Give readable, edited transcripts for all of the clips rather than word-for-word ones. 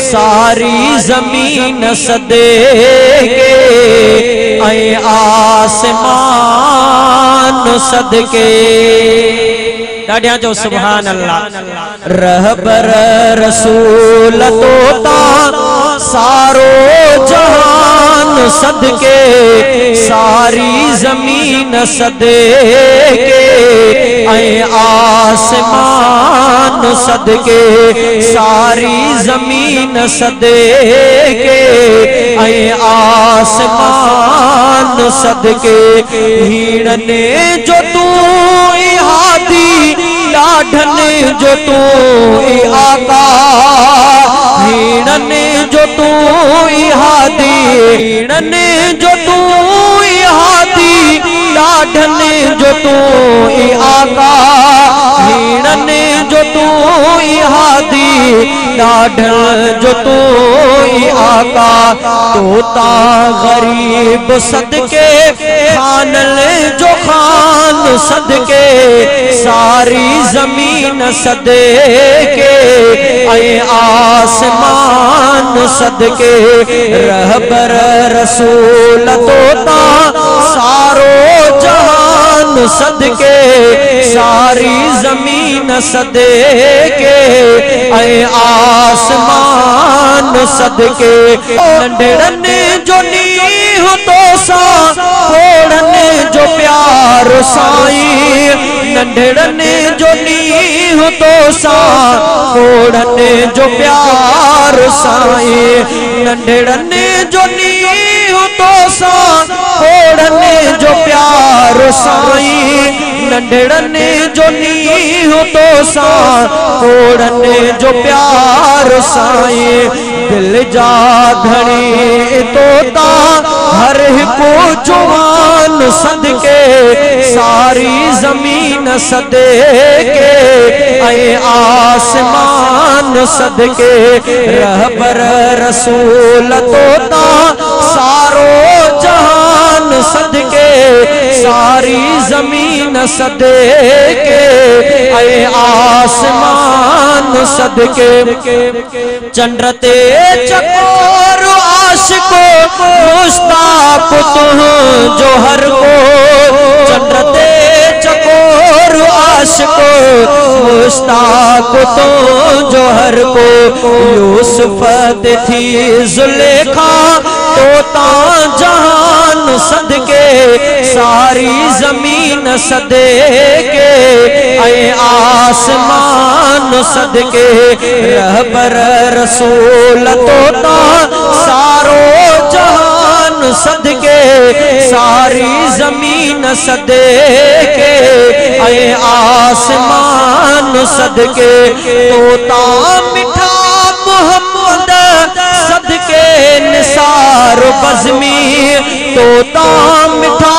सारी जमीन सदके ऐ आसमान सदके। ॾाढियां जो सुभान अल्लाह। रहबर रसूल तोता सारो जहान सदके सारी जमीन सदके ऐ आसमान सदके सारी जमीन सदके ऐ आसमान सदके। हीणने जो तू हादी लाढने जो तू आका हीणने जो तू हादी हीणने जो तू हादी लाढने जो तू आका हीणने जो तू हादी लाढन जो तू आका। तोता गरीब सदके खानल जो खान सदके सारी जमीन सदके ऐ आसमान सदके। रहबर रसूल तोता सारो जहान सदके सारी जमीन सदके ऐ आसमान सदके। नंढड़ने जो नीह तो सा थोड़ने जो प्यार साईं नंढड़ने जो नीह तो सा थोड़ने जो प्यार साईं नंढड़ने जो नीह तो सा थोड़ने जो प्यार साईं नंढड़ने जो नीह तो सा थोड़ने जो प्यार साईं। दिल जा धणी तोता हर हिकु जुवान सदके सारी जमीन सदके ऐ आसमान सदके। रहबर रसूल तोता सारो जहान सदके सारी जमीन सदके ऐ आसमान सदके। चंद्रते चकोर आशिको मुश्ताक तुह जो हर को चंद्रते चकोर आशिको मुश्ताक तुह जो हर को। यूसुफ थी जुलेखा तोता जहान सदके सारी जमीन सदके ऐ आसमान सदके। रहबर रसूल तोता सारो जहान सदके सारी जमीन सदके ऐ आसमान सदके। तोता मिठा मोहम्मद सदके निसार बज़मी तोता मिठा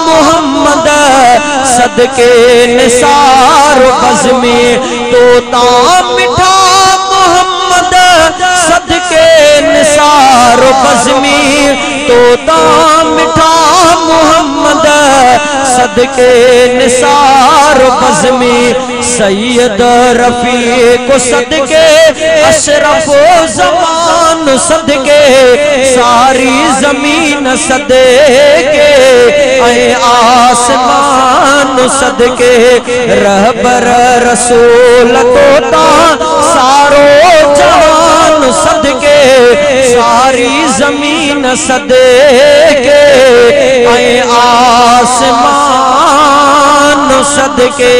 मोहम्मद सदके निसार बज़मी तोता मिठा मोहम्मद सदके निसार बज़मी तोता मिठा मोहम्मद सदके निसार बज़मी। सैयद रफीक सदके अशरफ ज़मान सदके सारी जमीन सदके ऐ आसमान सदके। रहबर रसूल तोता सारो जहान सदके सारी जमीन सदके ऐ आसमान सदके।